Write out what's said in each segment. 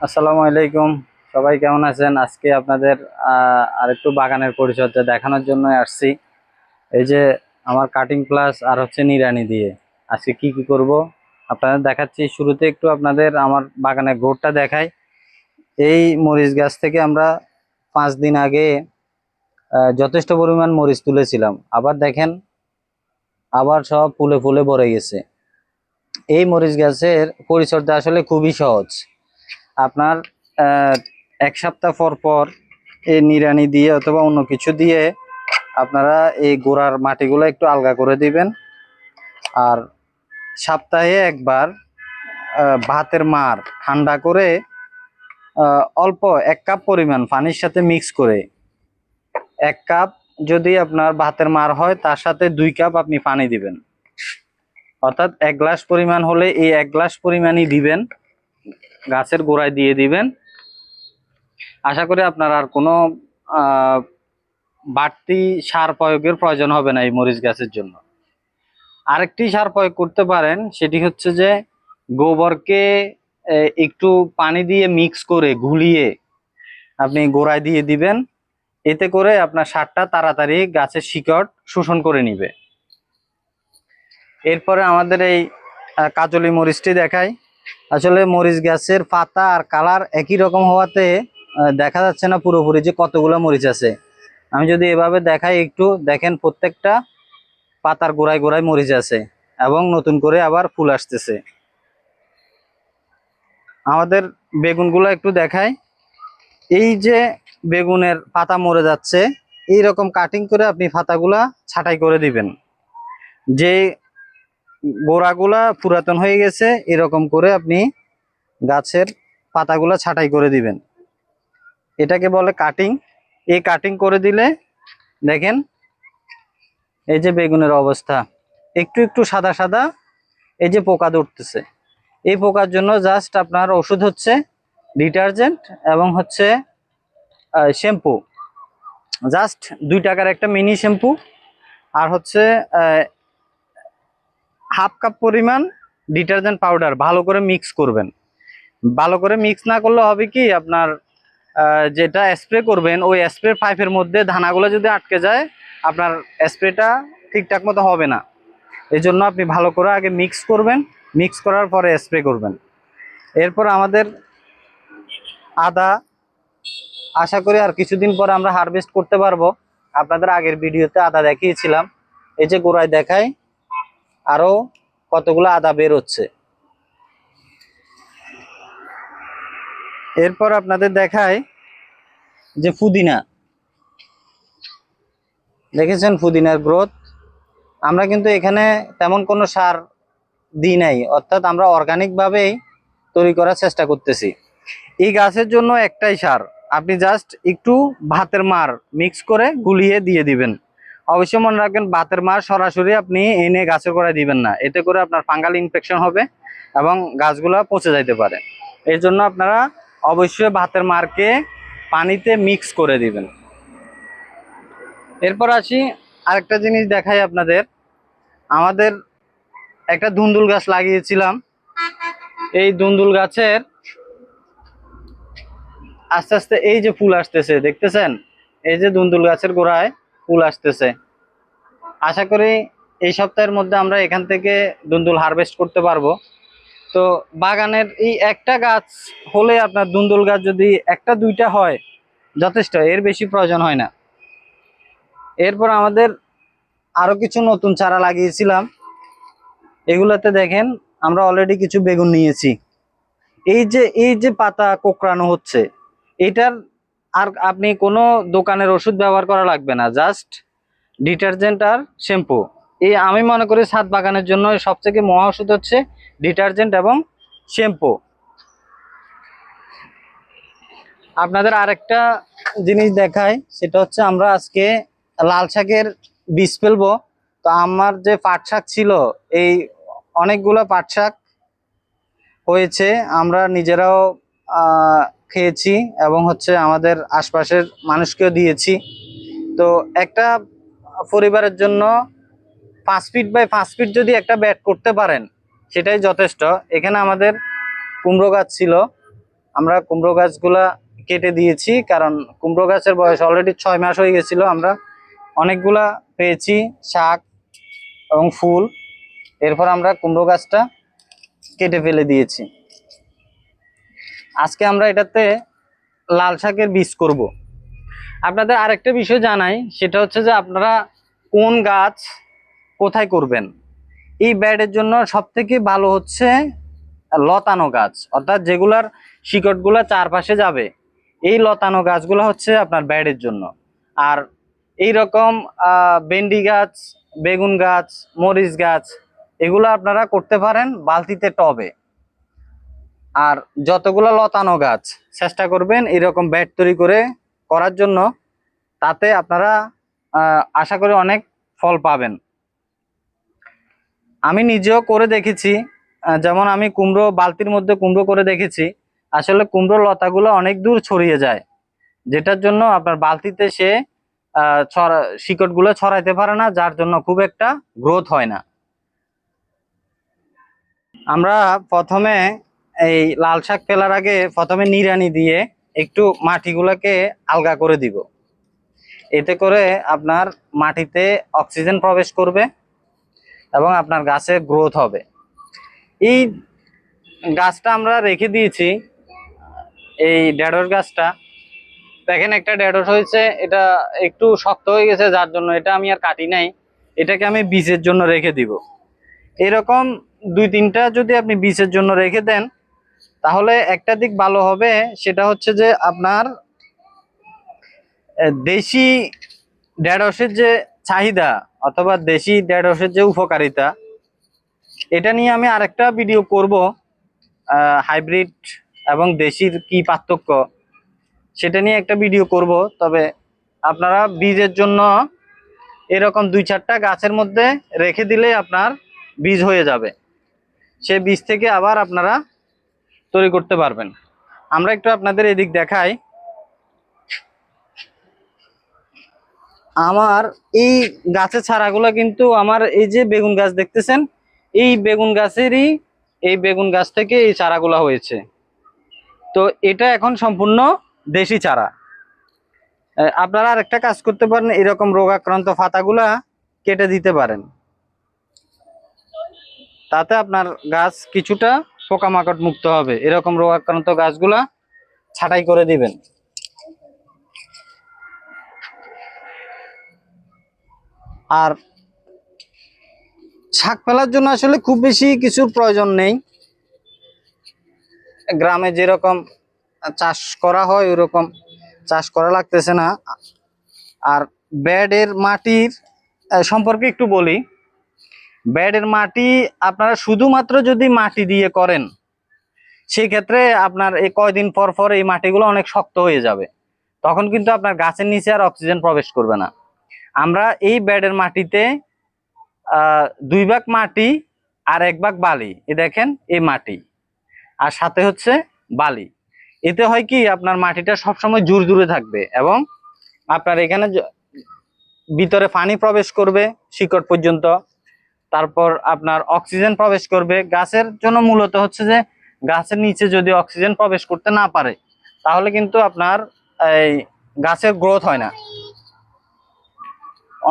আসসালামু আলাইকুম। সবাই কেমন আছেন? আজকে আপনাদের আরেকটু বাগানের পরিচর্যা দেখানোর জন্য আসছি। এই যে আমার কাটিং প্লাস আর হচ্ছে নিড়ানি দিয়ে আজকে কি কি করব আপনাদের দেখাচ্ছি। শুরুতে একটু আপনাদের আমার বাগানের গ্রোথটা দেখাই। এই মরিচ গাছ থেকে আমরা 5 দিন আগে যথেষ্ট পরিমাণ মরিচ তুলেছিলাম। আবার দেখেন, আবার সব ফুলে ফুলে ভরে গেছে। এই মরিচ গাছের পরিচর্যা আসলে খুবই সহজ। আপনার আহ, 1 সপ্তাহ পর পর এই নিড়ানি দিয়ে অথবা অন্য কিছু দিয়ে আপনারা এই গোড়ার মাটিগুলো একটু আলগা করে দিবেন। আর সপ্তাহে একবার ভাতের মাড় ঠান্ডা করে অল্প 1 কাপ পরিমাণ পানির সাথে মিক্স করে, 1 কাপ যদি আপনার ভাতের মাড় হয় তার সাথে 2 কাপ আপনি পানি দিবেন। অর্থাৎ 1 গ্লাস পরিমাণ হলে এই 1 গ্লাস পরিমাণই দিবেন, গাছের গোড়ায় দিয়ে দিবেন। আশা করি আপনার আর কোনো বাড়তি সার প্রয়োগের প্রয়োজন হবে না এই মরিচ গাছের জন্য। আরেকটি সার প্রয়োগ করতে পারেন, সেটি হচ্ছে যে গোবরকে একটু পানি দিয়ে মিক্স করে গুলিয়ে আপনি গোড়ায় দিয়ে দিবেন। এতে করে আপনার সারটা তাড়াতাড়ি গাছের শিকড় শোষণ করে নিবে। এরপরে আমাদের এই কাজলি মরিচটি দেখাই। আসলে মরিচ গাছের পাতা আর কালার একই রকম হওয়াতে দেখা যাচ্ছে না পুরোপুরি যে কতগুলো মরিচ আছে। আমি যদি এভাবে দেখাই, একটু দেখেন, প্রত্যেকটা পাতার গোড়ায় গোড়ায় মরিচ আছে এবং নতুন করে আবার ফুল আসতেছে। আমাদের বেগুনগুলো একটু দেখাই। এই যে বেগুনের পাতা মরে যাচ্ছে, এই রকম কাটিং করে আপনি পাতাগুলা ছাঁটাই করে দিবেন। যে গোড়াগুলা পুরাতন হয়ে গেছে এরকম করে আপনি গাছের পাতাগুলা ছাঁটাই করে দিবেন। এটাকে বলে কাটিং। এই কাটিং করে দিলে দেখেন এই যে বেগুনের অবস্থা একটু একটু সাদা সাদা, এই যে পোকা ধরতেছে। এই পোকার জন্য জাস্ট আপনার ওষুধ হচ্ছে ডিটারজেন্ট এবং হচ্ছে শ্যাম্পু। জাস্ট 2 টাকার একটা মিনি শ্যাম্পু আর হচ্ছে 1/2 কাপ পরিমাণ ডিটারজেন্ট পাউডার ভালো করে মিক্স করবেন। ভালো করে মিক্স না করলে হবে কি, আপনার যেটা স্প্রে করবেন ওই স্প্রে পাইপের মধ্যে ধানাগুলো যদি আটকে যায় আপনার স্প্রেটা ঠিকঠাক মতো হবে না। এই জন্য আপনি ভালো করে আগে মিক্স করবেন, মিক্স করার পরে স্প্রে করবেন। এরপর আমাদের আদা, আশা করি আর কিছুদিন পরে আমরা হারভেস্ট করতে পারবো। আপনাদের আগের ভিডিওতে আদা দেখিয়েছিলাম, এই যে গোড়ায় দেখাই আরো কতগুলো আদা বের হচ্ছে। এরপর আপনাদের দেখায় যে পুদিনা, দেখেছেন পুদিনার গ্রোথ। আমরা কিন্তু এখানে তেমন কোনো সার দিই নাই, অর্থাৎ আমরা অর্গানিক ভাবেই তৈরি করার চেষ্টা করতেছি। এই গাছের জন্য একটাই সার, আপনি জাস্ট একটু ভাতের মার মিক্স করে গুলিয়ে দিয়ে দিবেন। অবশ্যই মনে রাখবেন, ভাতের মার সরাসরি আপনি এনে গাছের গোড়ায় দিবেন না, এতে করে আপনার ফাঙ্গাল ইনফেকশন হবে এবং গাছগুলা পচে যাইতে পারে। এর জন্য আপনারা অবশ্যই ভাতের মারকে পানিতে মিক্স করে দিবেন। এরপর আসি আরেকটা জিনিস দেখাই আপনাদের। আমাদের একটা ধুন্দুল গাছ লাগিয়েছিলাম। এই ধুন্দুল গাছের আস্তে আস্তে এই যে ফুল আসতেছে দেখতেছেন, এই যে ধুন্দুল গাছের গোড়ায় ফুল আসতেছে। আশা করি এই সপ্তাহের মধ্যে আমরা এখান থেকে ধুন্দুল হারভেস্ট করতে পারবো। তো বাগানের এই একটা গাছ হলে, আপনার ধুন্দুল গাছ যদি একটা দুইটা হয় যথেষ্ট, এর বেশি প্রয়োজন হয় না। এরপর আমাদের আরো কিছু নতুন চারা লাগিয়েছিলাম। এগুলাতে দেখেন আমরা অলরেডি কিছু বেগুন নিয়েছি। এই যে পাতা কোঁকড়ানো হচ্ছে, এটার আর আপনি কোনো দোকানের ওষুধ ব্যবহার করা লাগবে না, জাস্ট ডিটারজেন্ট আর শ্যাম্পু। এই আমি মনে করি ছাদ বাগানের জন্য সবথেকে মহা ওষুধ হচ্ছে ডিটারজেন্ট এবং শ্যাম্পু। আপনাদের আরেকটা জিনিস দেখাই, সেটা হচ্ছে আমরা আজকে লাল শাকের বীজ ফেলবো। তো আমার যে পাট শাক ছিল, এই অনেকগুলো পাট শাক হয়েছে, আমরা নিজেরাও খেয়েছি এবং হচ্ছে আমাদের আশপাশের মানুষকেও দিয়েছি। তো একটা পরিবারের জন্য 5 ফিট বাই 5 ফিট যদি একটা বেড করতে পারেন সেটাই যথেষ্ট। এখানে আমাদের কুমড়ো গাছ ছিল, আমরা কুমড়ো গাছগুলা কেটে দিয়েছি, কারণ কুমড়ো গাছের বয়স অলরেডি 6 মাস হয়ে গেছিল। আমরা অনেকগুলা পেয়েছি শাক এবং ফুল, এরপর আমরা কুমড়ো গাছটা কেটে ফেলে দিয়েছি। আজকে আমরা এটাতে লাল শাকের বীজ করব। আপনাদের আরেকটা বিষয় জানাই, সেটা হচ্ছে যে আপনারা কোন গাছ কোথায় করবেন। এই ব্যাডের জন্য সব থেকে ভালো হচ্ছে লতানো গাছ, অর্থাৎ যেগুলার শিকড়গুলা চারপাশে যাবে, এই লতানো গাছগুলো হচ্ছে আপনার ব্যাডের জন্য। আর এই রকম ভেন্ডি গাছ, বেগুন গাছ, মরিচ গাছ, এগুলো আপনারা করতে পারেন বালতিতে, টবে। আর যতগুলো লতানো গাছ চেষ্টা করবেন এরকম ব্যাড তৈরি করে করার জন্য, তাতে আপনারা আশা করি অনেক ফল পাবেন। আমি নিজেও করে দেখেছি, যেমন আমি কুমড়ো বালতির মধ্যে কুমড়ো করে দেখেছি। আসলে কুমড়ো লতাগুলো অনেক দূর ছড়িয়ে যায়, যেটার জন্য আপনার বালতিতে সে শিকড়গুলো ছড়াইতে পারে না, যার জন্য খুব একটা গ্রোথ হয় না। আমরা প্রথমে এই লাল শাক ফেলার আগে প্রথমে নিড়ানি দিয়ে একটু মাটিগুলোকে আলগা করে দিব। এতে করে আপনার মাটিতে অক্সিজেন প্রবেশ করবে এবং আপনার গাছে গ্রোথ হবে। এই গাছটা আমরা রেখে দিয়েছি, এই ঢেঁড়স গাছটা দেখেন একটা ঢেঁড়স হয়েছে, এটা একটু শক্ত হয়ে গেছে, যার জন্য এটা আমি আর কাটি নাই। এটাকে আমি বীজের জন্য রেখে দিব। এরকম 2-3টা যদি আপনি বীজের জন্য রেখে দেন, তাহলে একটা দিক ভালো হবে, সেটা হচ্ছে যে আপনার দেশি ঢেঁড়সের যে চাহিদা অথবা দেশি ঢেঁড়সের যে উপকারিতা, এটা নিয়ে আমি আরেকটা ভিডিও করব। হাইব্রিড এবং দেশির কি পার্থক্য, সেটা নিয়ে একটা ভিডিও করব। তবে আপনারা বীজের জন্য এরকম 2-4টা গাছের মধ্যে রেখে দিলে আপনার বীজ হয়ে যাবে, সে বীজ থেকে আবার আপনারা তৈরি করতে পারবেন। আমরা একটু আপনাদের এদিক দেখাই। আমার এই গাছের ছাড়াগুলো কিন্তু আমার এই যে বেগুন গাছ দেখতেছেন, এই বেগুন গাছেরই, এই বেগুন গাছ থেকে এই চারাগুলা হয়েছে। তো এটা এখন সম্পূর্ণ দেশি চারা। আপনারা আর একটা কাজ করতে পারেন, এরকম রোগাক্রান্ত পাতাগুলা কেটে দিতে পারেন, তাতে আপনার গাছ কিছুটা পোকামাকড় মুক্ত হবে। এরকম রোগাক্রান্ত গাছগুলা ছাঁটাই করে দিবেন। আর শাক ফেলার জন্য আসলে খুব বেশি কিছুর প্রয়োজন নেই। গ্রামে যেরকম চাষ করা হয় ওইরকম চাষ করা লাগতেছে না। আর ব্যাডের মাটির সম্পর্কে একটু বলি। ব্যাডের মাটি আপনারা শুধুমাত্র যদি মাটি দিয়ে করেন, সেই ক্ষেত্রে আপনার এই কয়দিন পর পর এই মাটিগুলো অনেক শক্ত হয়ে যাবে, তখন কিন্তু আপনার গাছের নিচে আর অক্সিজেন প্রবেশ করবে না। আমরা এই ব্যাডের মাটিতে 2 ভাগ মাটি আর 1 ভাগ বালি, এই দেখেন এই মাটি আর সাথে হচ্ছে বালি। এতে হয় কি, আপনার মাটিটা সবসময় জুড়ে থাকবে এবং আপনার এখানে ভিতরে পানি প্রবেশ করবে শিকড় পর্যন্ত, তারপর আপনার অক্সিজেন প্রবেশ করবে। গাছের জন্য মূলত হচ্ছে যে গাছের নিচে যদি অক্সিজেন প্রবেশ করতে না পারে, তাহলে কিন্তু আপনার এই গাছের গ্রোথ হয় না।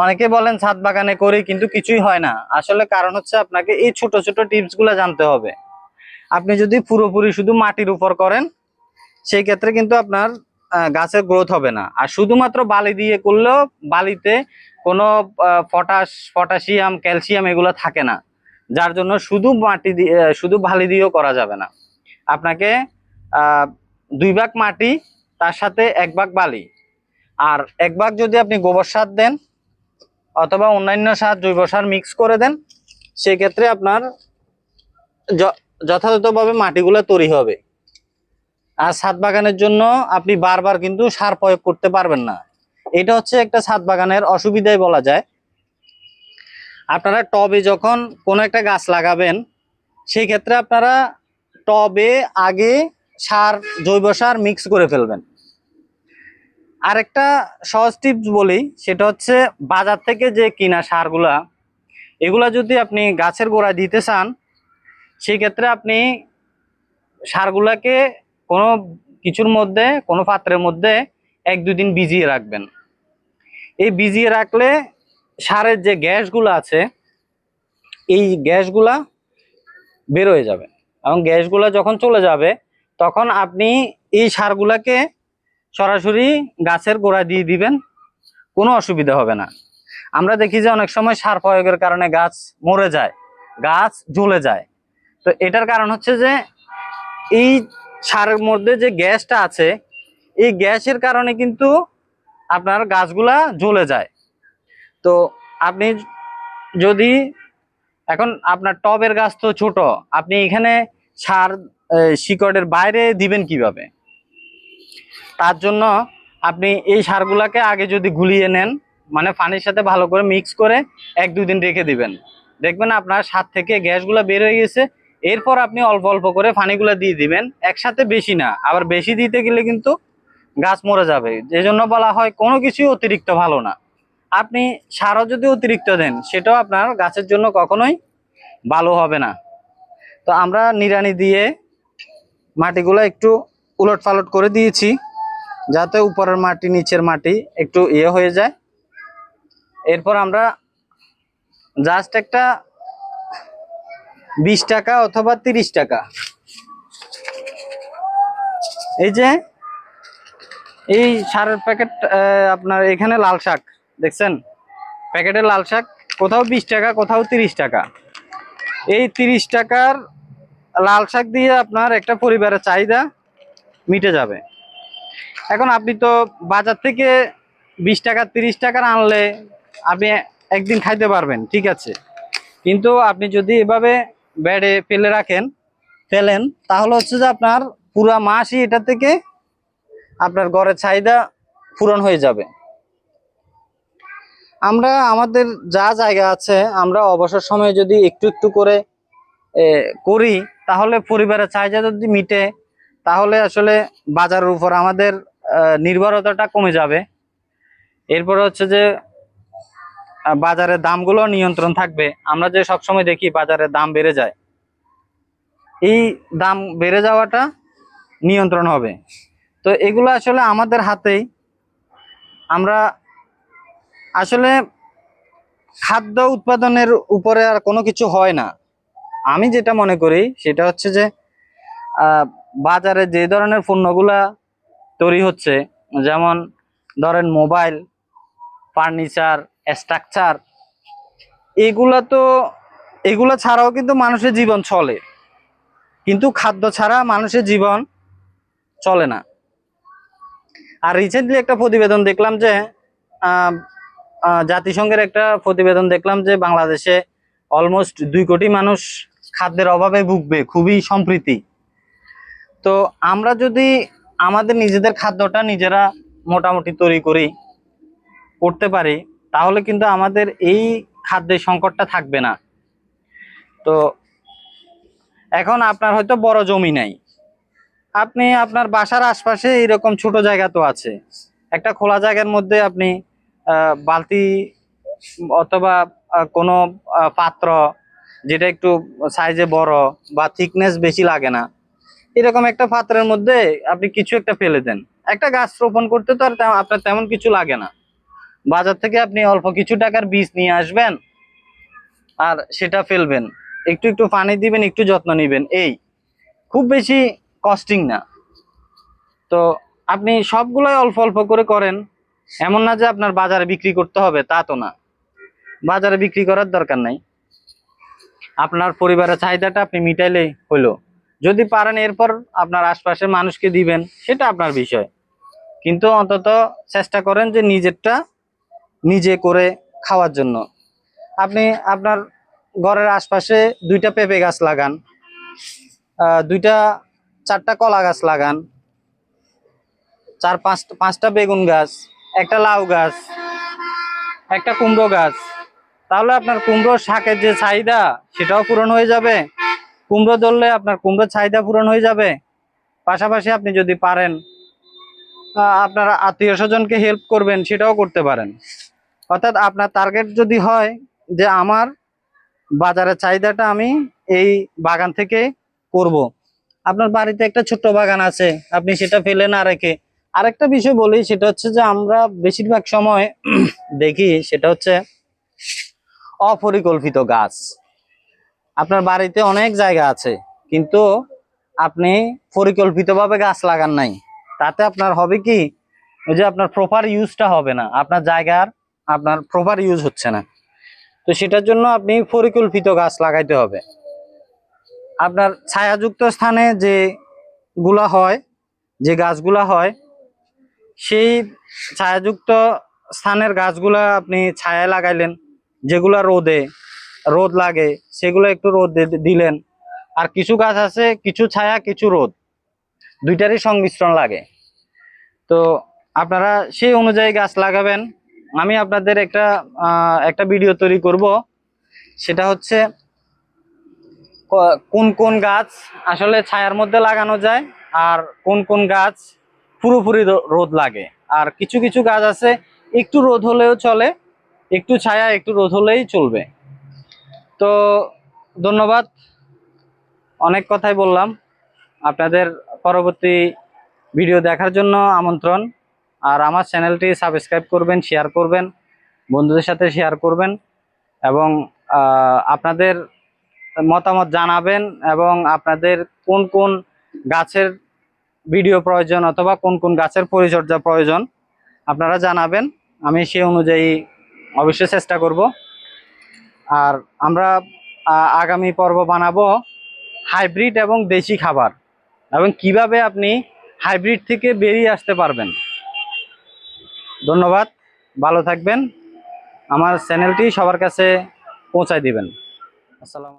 অনেকে বলেন ছাদ বাগানে করি, কিন্তু কিছুই হয় না। আসলে কারণ হচ্ছে আপনাকে এই ছোট ছোট টিপস গুলা জানতে হবে। আপনি যদি পুরোপুরি শুধু মাটির উপর করেন, সেই ক্ষেত্রে কিন্তু আপনার গাছের গ্রোথ হবে না। আর শুধুমাত্র বালি দিয়ে করলেও বালিতে কোনো পটাশিয়াম, ক্যালসিয়াম এগুলো থাকে না, যার জন্য শুধু মাটি দিয়ে, শুধু বালি দিয়েও করা যাবে না। আপনাকে 2 ভাগ মাটি, তার সাথে 1 ভাগ বালি, আর 1 ভাগ যদি আপনি গোবর সার দেন অথবা অন্যান্য সার, জৈব সার মিক্স করে দেন, সেক্ষেত্রে আপনার যথাযথভাবে মাটিগুলো তৈরি হবে। আর ছাদ বাগানের জন্য আপনি বারবার কিন্তু সার প্রয়োগ করতে পারবেন না। এটা হচ্ছে একটা ছাদ বাগানের অসুবিধাই বলা যায়। আপনারা টবে যখন কোনো একটা গাছ লাগাবেন, সেই ক্ষেত্রে আপনারা টবে আগে সার, জৈব সার মিক্স করে ফেলবেন। আরেকটা সহজ টিপস বলি, সেটা হচ্ছে বাজার থেকে যে কিনা সারগুলা, এগুলা যদি আপনি গাছের গোড়ায় দিতে চান, সেই ক্ষেত্রে আপনি সারগুলাকে কোনো কিছুর মধ্যে, কোনো পাত্রের মধ্যে 1-2 দিন ভিজিয়ে রাখবেন। এই ভিজিয়ে রাখলে সারের যে গ্যাসগুলো আছে এই গ্যাসগুলা বের হয়ে যাবে, এবং গ্যাসগুলা যখন চলে যাবে তখন আপনি এই সারগুলাকে সরাসরি গাছের গোড়ায় দিয়ে দিবেন, কোনো অসুবিধা হবে না। আমরা দেখি যে অনেক সময় সার প্রয়োগের কারণে গাছ মরে যায়, গাছ জ্বলে যায়। তো এটার কারণ হচ্ছে যে এই সারের মধ্যে যে গ্যাসটা আছে এই গ্যাসের কারণে কিন্তু আপনার গাছগুলা জ্বলে যায়। তো আপনি যদি এখন আপনার টবের গাছ তো ছোট, আপনি এখানে সার শিকড়ের বাইরে দিবেন কিভাবে? তার জন্য আপনি এই সারগুলাকে আগে যদি গুলিয়ে নেন, মানে পানির সাথে ভালো করে মিক্স করে 1-2 দিন রেখে দিবেন, দেখবেন আপনার সার থেকে গ্যাসগুলো বের হয়ে গেছে। এরপর আপনি অল্প অল্প করে পানিগুলো দিয়ে দিবেন, একসাথে বেশি না, আবার বেশি দিতে গেলে কিন্তু গাছ মরে যাবে। যে জন্য বলা হয় কোনো কিছুই অতিরিক্ত ভালো না। আপনি সারও যদি অতিরিক্ত দেন সেটাও আপনার গাছের জন্য কখনোই ভালো হবে না। তো আমরা নিড়ানি দিয়ে মাটিগুলো একটু উলট পালট করে দিয়েছি, যাতে উপরের মাটি নিচের মাটি একটু হয়ে যায়। এরপর আমরা জাস্ট একটা 20 টাকা অথবা 30 টাকা, এই যে এই সারের প্যাকেট, আপনার এখানে লাল শাক দেখছেন, প্যাকেটের লাল শাক কোথাও 20 টাকা কোথাও 30 টাকা। এই 30 টাকার লাল শাক দিয়ে আপনার একটা পরিবারের চাহিদা মিটে যাবে। এখন আপনি তো বাজার থেকে 20 টাকা 30 টাকার আনলে আপনি একদিন খাইতে পারবেন, ঠিক আছে, কিন্তু আপনি যদি এভাবে বেডে ফেলেন তাহলে হচ্ছে যে আপনার পুরা মাসই এটা থেকে আপনার ঘরের চাহিদা পূরণ হয়ে যাবে। আমরা আমাদের যা জায়গা আছে আমরা অবসর সময়ে যদি একটু একটু করে করি, তাহলে পরিবারের চাহিদা যদি মিটে, তাহলে আসলে বাজারের উপর আমাদের নির্ভরতাটা কমে যাবে। এরপর হচ্ছে যে বাজারের দামগুলো নিয়ন্ত্রণ থাকবে। আমরা যে সবসময় দেখি বাজারের দাম বেড়ে যায়, এই দাম বেড়ে যাওয়াটা নিয়ন্ত্রণ হবে। তো এগুলো আসলে আমাদের হাতেই। আমরা আসলে খাদ্য উৎপাদনের উপরে আর কোনো কিছু হয় না। আমি যেটা মনে করি সেটা হচ্ছে যে বাজারে যে ধরনের পণ্যগুলা তৈরি হচ্ছে, যেমন ধরেন মোবাইল, ফার্নিচার, স্ট্রাকচার, এগুলা ছাড়াও কিন্তু মানুষের জীবন চলে, কিন্তু খাদ্য ছাড়া মানুষের জীবন চলে না। আর রিসেন্টলি একটা প্রতিবেদন দেখলাম যে জাতিসংঘের একটা প্রতিবেদন দেখলাম যে বাংলাদেশে অলমোস্ট 2 কোটি মানুষ খাদ্যের অভাবে ভুগবে খুবই সম্প্রতি। তো আমরা যদি আমাদের নিজেদের খাদ্যটা নিজেরা মোটামুটি তৈরি করতে পারি, তাহলে কিন্তু আমাদের এই খাদ্যের সংকটটা থাকবে না। তো এখন আপনার হয়তো বড় জমি নাই, আপনি আপনার বাসার আশপাশে এরকম ছোট জায়গা তো আছে, একটা খোলা জায়গার মধ্যে আপনি বালতি অথবা কোনো পাত্র যেটা একটু সাইজে বড় বা থিকনেস বেশি লাগে না, এরকম একটা পাত্রের মধ্যে আপনি কিছু একটা ফেলে দেন। একটা গাছ রোপণ করতে তো আর আপনার তেমন কিছু লাগে না। বাজার থেকে আপনি অল্প কিছু টাকার বীজ নিয়ে আসবেন আর সেটা ফেলবেন, একটু একটু পানি দিবেন, একটু যত্ন নিবেন, এই খুব বেশি কস্টিং না। তো আপনি সবগুলোই অল্প অল্প করে করেন, এমন না যে আপনার বাজারে বিক্রি করতে হবে, তা তো না, বাজারে বিক্রি করার দরকার নাই। আপনার পরিবারের চাহিদাটা আপনি মিটাইলেই হলো। যদি পারেন এরপর আপনার আশপাশের মানুষকে দিবেন, সেটা আপনার বিষয়, কিন্তু অন্তত চেষ্টা করেন যে নিজেরটা নিজে করে খাওয়ার জন্য। আপনি আপনার ঘরের আশপাশে 2টা পেঁপে গাছ লাগান, 2-4টা কলা গাছ লাগান, 4-5টা বেগুন গাছ, একটা লাউ গাছ, একটা কুমড়ো গাছ, তাহলে আপনার কুমড়ো শাকের যে চাহিদা সেটাও পূরণ হয়ে যাবে। কুমড়ো ধরলে আপনার কুমড়োর চাহিদা পূরণ হয়ে যাবে। পাশাপাশি আপনি যদি পারেন আপনার আত্মীয় স্বজনকে হেল্প করবেন, সেটাও করতে পারেন। অর্থাৎ আপনার টার্গেট যদি হয় যে আমার বাজারের চাহিদাটা আমি এই বাগান থেকে করব, আপনার বাড়িতে একটা ছোট্ট বাগান আছে, আপনি সেটা ফেলে না রেখে, আরেকটা বিষয় বলি, সেটা হচ্ছে যে আমরা বেশিরভাগ সময় দেখি সেটা হচ্ছে অপরিকল্পিত গাছ। আপনার বাড়িতে অনেক জায়গা আছে, কিন্তু আপনি পরিকল্পিতভাবে গাছ লাগান নাই। তাতে আপনার হবে কি, ওই যে আপনার প্রপার ইউজটা হবে না, আপনার জায়গার আপনার প্রপার ইউজ হচ্ছে না। তো সেটার জন্য আপনি পরিকল্পিত গাছ লাগাইতে হবে। আপনার ছায়াযুক্ত স্থানে যে গুলা হয়, যে গাছগুলা হয়, সেই ছায়াযুক্ত স্থানের গাছগুলা আপনি ছায়ায় লাগাইলেন। যেগুলা রোদ লাগে সেগুলো একটু রোদ দিলেন। আর কিছু গাছ আছে কিছু ছায়া কিছু রোদ, দুইটারই সংমিশ্রণ লাগে। তো আপনারা সেই অনুযায়ী গাছ লাগাবেন। আমি আপনাদের একটা ভিডিও তৈরি করব, সেটা হচ্ছে কোন কোন গাছ আসলে ছায়ার মধ্যে লাগানো যায়, আর কোন কোন গাছ পুরোপুরি রোদ লাগে। আর কিছু কিছু গাছ আছে একটু রোদ হলেও চলে, একটু ছায়া একটু রোদ হলেই চলবে। তো ধন্যবাদ, অনেক কথাই বললাম। আপনাদের পরবর্তী ভিডিও দেখার জন্য আমন্ত্রণ। আর আমার চ্যানেলটি সাবস্ক্রাইব করবেন, শেয়ার করবেন, বন্ধুদের সাথে শেয়ার করবেন, এবং আপনাদের মতামত জানাবেন, এবং আপনাদের কোন কোন গাছের ভিডিও প্রয়োজন অথবা কোন কোন গাছের পরিচর্যা প্রয়োজন আপনারা জানাবেন। আমি সেই অনুযায়ী অবশ্যই চেষ্টা করব। আর আমরা আগামী পর্ব বানাবো হাইব্রিড এবং দেশি খাবার, এবং কিভাবে আপনি হাইব্রিড থেকে বেরিয়ে আসতে পারবেন। ধন্যবাদ, ভালো থাকবেন, আমার চ্যানেলটি সবার কাছে পৌঁছায় দিবেন। আসসালাম।